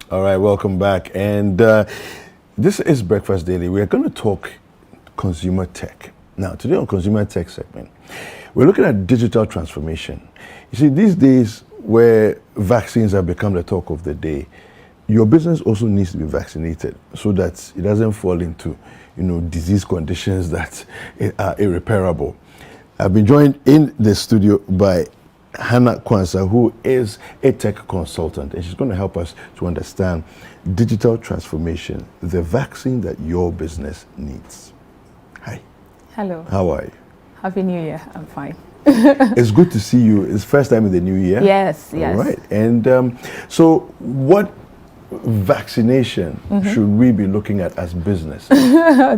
All right, welcome back. And this is Breakfast Daily. We're going to talk consumer tech. Now, today on Consumer Tech segment, we're looking at digital transformation. You see, these days where vaccines have become the talk of the day, your business also needs to be vaccinated so that it doesn't fall into, disease conditions that are irreparable. I've been joined in the studio by Hannah Kwanzaa, who is a tech consultant, and she's going to help us to understand digital transformation, the vaccine that your business needs. Hi. Hello. How are you? Happy New Year. I'm fine. It's good to see you. It's first time in the new year? Yes. All right. And so what vaccination should we be looking at as business?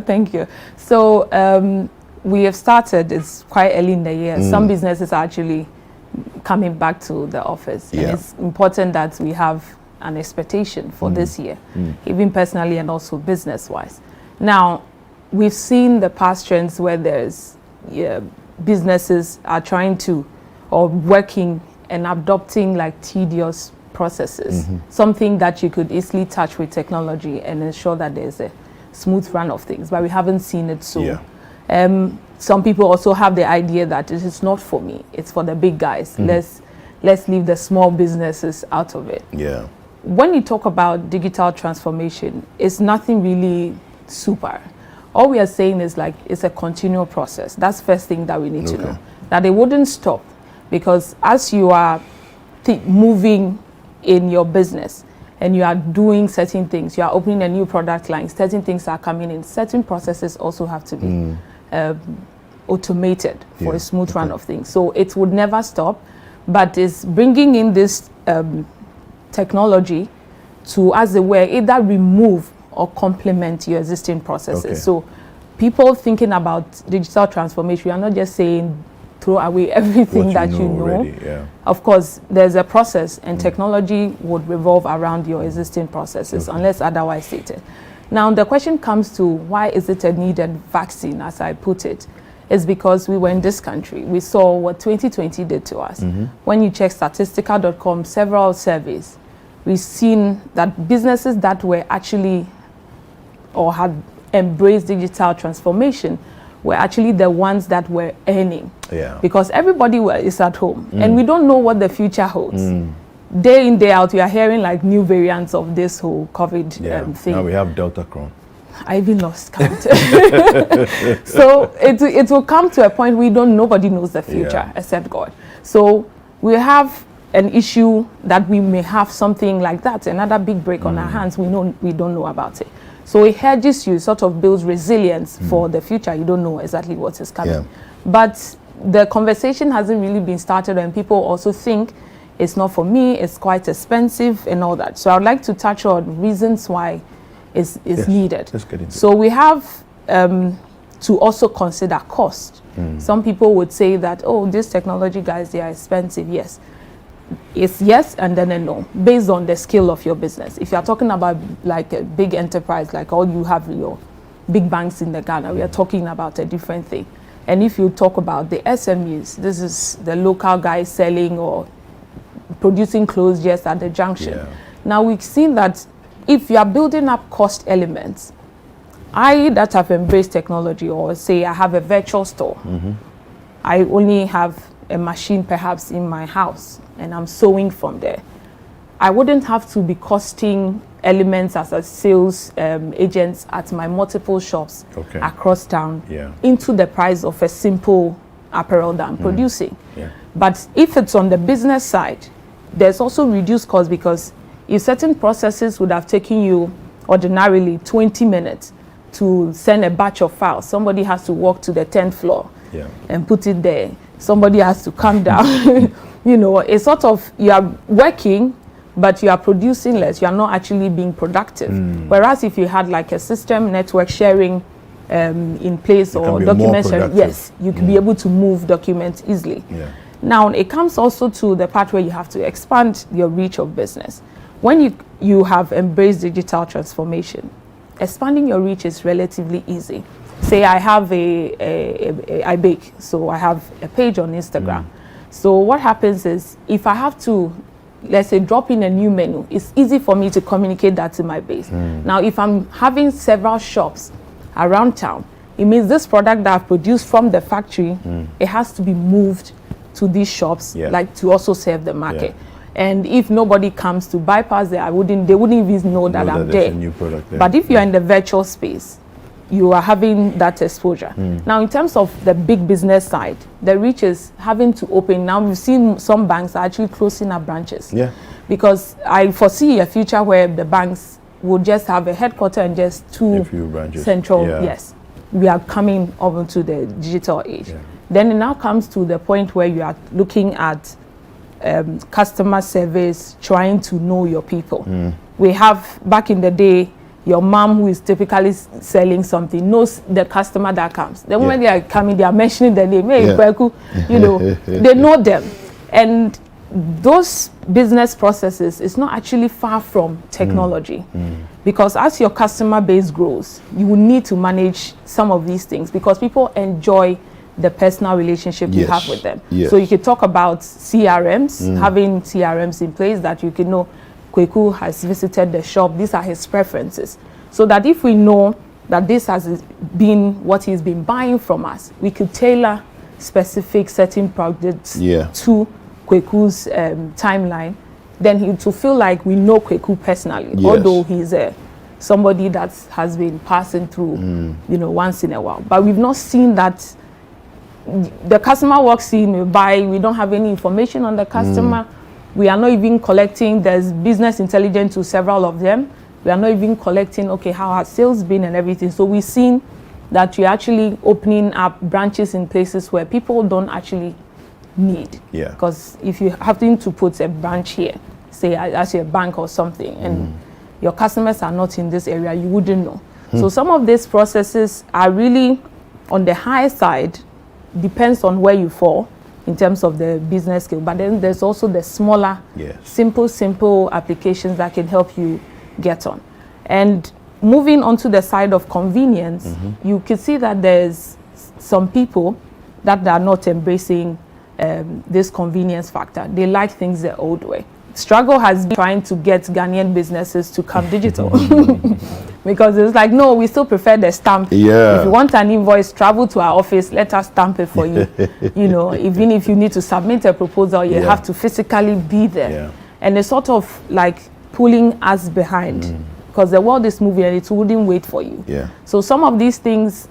Thank you. So we have started, it's quite early in the year. Some businesses are actually coming back to the office. Yeah. And it's important that we have an expectation for this year, even personally and also business-wise. Now, we've seen the past trends where there's businesses are trying to or working and adopting like tedious processes, something that you could easily touch with technology and ensure that there's a smooth run of things, but we haven't seen it so. Yeah. Some people also have the idea that it is not for me, it's for the big guys. Let's leave the small businesses out of it. Yeah. When you talk about digital transformation, it's nothing really super. All we are saying is like it's a continual process. That's first thing that we need to know. That it wouldn't stop, because as you are moving in your business and you are doing certain things, you are opening a new product line, certain things are coming in, certain processes also have to be automated for a smooth run of things. So it would never stop, but it's bringing in this technology to, as it were, either remove or complement your existing processes. So people thinking about digital transformation, we are not just saying throw away everything that you know. Already, Of course, there's a process, and technology would revolve around your existing processes unless otherwise stated. Now, the question comes to why is it a needed vaccine, as I put it, is because we were in this country. We saw what 2020 did to us. When you check statistica.com, several surveys, we've seen that businesses that were actually or had embraced digital transformation were actually the ones that were earning. Yeah. Because everybody is at home and we don't know what the future holds. Day in, day out, we are hearing like new variants of this whole COVID thing. Now we have Delta Cron. I even lost count. So it will come to a point nobody knows the future except God. So we have an issue that we may have something like that, another big break on our hands. We don't know about it. So it hedges you, sort of builds resilience for the future. You don't know exactly what is coming. But the conversation hasn't really been started, and people also think it's not for me, it's quite expensive and all that. So I'd like to touch on reasons why it's needed. Let's get into so we have to also consider cost. Some people would say that, oh, these technology guys, they are expensive. Yes. It's yes and then a no, based on the scale of your business. If you are talking about like a big enterprise, like all you have your big banks in the Ghana, we are talking about a different thing. And if you talk about the SMEs, this is the local guy selling or producing clothes just at the junction. Now we've seen that if you are building up cost elements, I that have embraced technology, or say I have a virtual store, I only have a machine perhaps in my house and I'm sewing from there. I wouldn't have to be costing elements as a sales agents at my multiple shops across town into the price of a simple apparel that I'm producing. But if it's on the business side, there's also reduced cost, because if certain processes would have taken you ordinarily 20 minutes to send a batch of files, somebody has to walk to the 10th floor and put it there. Somebody has to come down. It's sort of, you are working, but you are producing less. You are not actually being productive. Whereas if you had like a system network sharing in place, or document sharing, yes, you could be able to move documents easily. Now, it comes also to the part where you have to expand your reach of business. When you have embraced digital transformation, expanding your reach is relatively easy. Say I have I bake, so I have a page on Instagram. So what happens is, if I have to let's say, drop in a new menu, it's easy for me to communicate that to my base. Now, if I'm having several shops around town, it means this product that I've produced from the factory, it has to be moved to these shops, like to also serve the market. And if nobody comes to bypass there, they wouldn't even know that I'm there. A new product there. But if you're in the virtual space, you are having that exposure. Now, in terms of the big business side, the reach is having to open. Now, we've seen some banks are actually closing up branches. Because I foresee a future where the banks will just have a headquarter and just two central. Yes, we are coming over to the digital age. Then it now comes to the point where you are looking at customer service, trying to know your people. We have, back in the day, your mom, who is typically selling something, knows the customer that comes. The moment they are coming, they are mentioning the name. Hey, Kweku, you know, they know them. And those business processes is not actually far from technology. Because as your customer base grows, you will need to manage some of these things because people enjoy the personal relationship you have with them. So you could talk about CRMs, having CRMs in place that you can know Kweku has visited the shop, these are his preferences. So that if we know that this has been what he's been buying from us, we could tailor specific certain products to Kweku's timeline, then he to feel like we know Kweku personally, although he's somebody that has been passing through, you know, once in a while. But we've not seen that. The customer walks in, we buy, we don't have any information on the customer. We are not even collecting, there's business intelligence to several of them. We are not even collecting, okay, how has sales been and everything. So we've seen that you're actually opening up branches in places where people don't actually need. Because if you happen to put a branch here, say as a bank or something, and your customers are not in this area, you wouldn't know. So some of these processes are really on the high side, depends on where you fall in terms of the business scale. But then there's also the smaller, simple applications that can help you get on. And moving on to the side of convenience, you can see that there's some people that are not embracing this convenience factor. They like things the old way. Struggle has been trying to get Ghanaian businesses to come digital. Because it's like, no, we still prefer the stamp. If you want an invoice, travel to our office, let us stamp it for you. You know, even if you need to submit a proposal, you have to physically be there. And it's sort of like pulling us behind because the world is moving and it wouldn't wait for you. So some of these things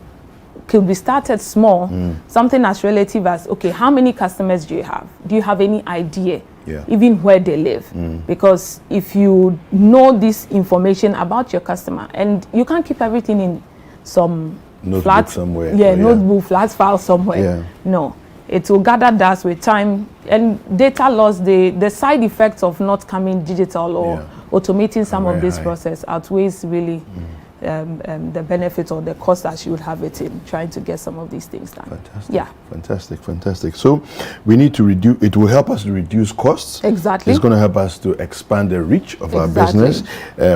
could be started small, something as relative as, okay, how many customers do you have? Do you have any idea? Even where they live, because if you know this information about your customer, and you can't keep everything in some notebook somewhere, notebook, flat file somewhere. No, it will gather dust with time, and data loss. The side effects of not coming digital or automating some of this process outweighs really the benefit or the cost that you would have it in trying to get some of these things done. Fantastic. So we need to reduce, it will help us to reduce costs. It's going to help us to expand the reach of our business,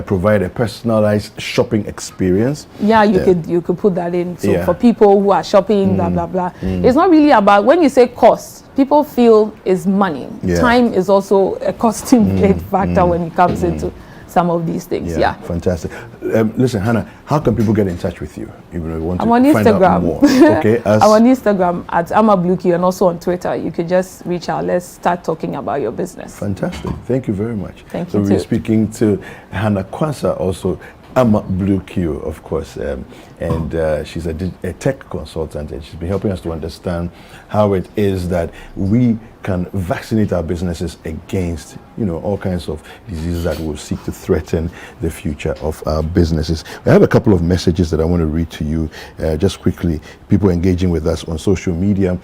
provide a personalized shopping experience. You could put that in. So for people who are shopping, blah, blah, blah. It's not really about, when you say cost, people feel is money. Time is also a costing factor when it comes into some of these things. Fantastic. Listen, Hannah, how can people get in touch with you if you want to on find Instagram. out more? Okay, I'm on Instagram at AmaBlueQ and also on Twitter. You could just reach out. Let's start talking about your business. Fantastic. Thank you very much. Thank you. So we're speaking to Hannah Kwanzaa, also AmaBlueQ, of course, and she's a tech consultant, and she's been helping us to understand how it is that we can vaccinate our businesses against, you know, all kinds of diseases that will seek to threaten the future of our businesses. I have a couple of messages that I want to read to you just quickly. People engaging with us on social media.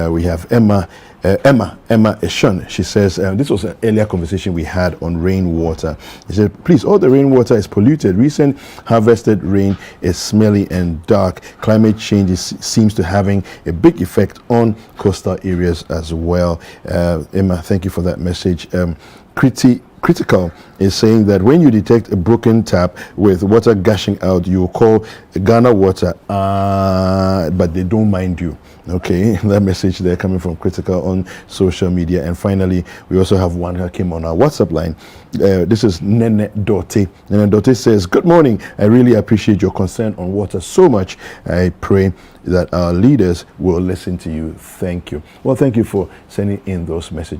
We have Emma Eshun. She says, this was an earlier conversation we had on rainwater. She said, please, all the rainwater is polluted. Recent harvested rain is smelly and dark. Climate change seems to having a big effect on coastal areas as well. Emma, thank you for that message. Critical is saying that when you detect a broken tap with water gushing out, you call Ghana Water, but they don't mind you. Okay, that message there coming from Critical on social media. And finally, we also have one who came on our WhatsApp line. This is Nene Dote. Nene Dote says, good morning. I really appreciate your concern on water so much. I pray that our leaders will listen to you. Thank you. Well, thank you for sending in those messages.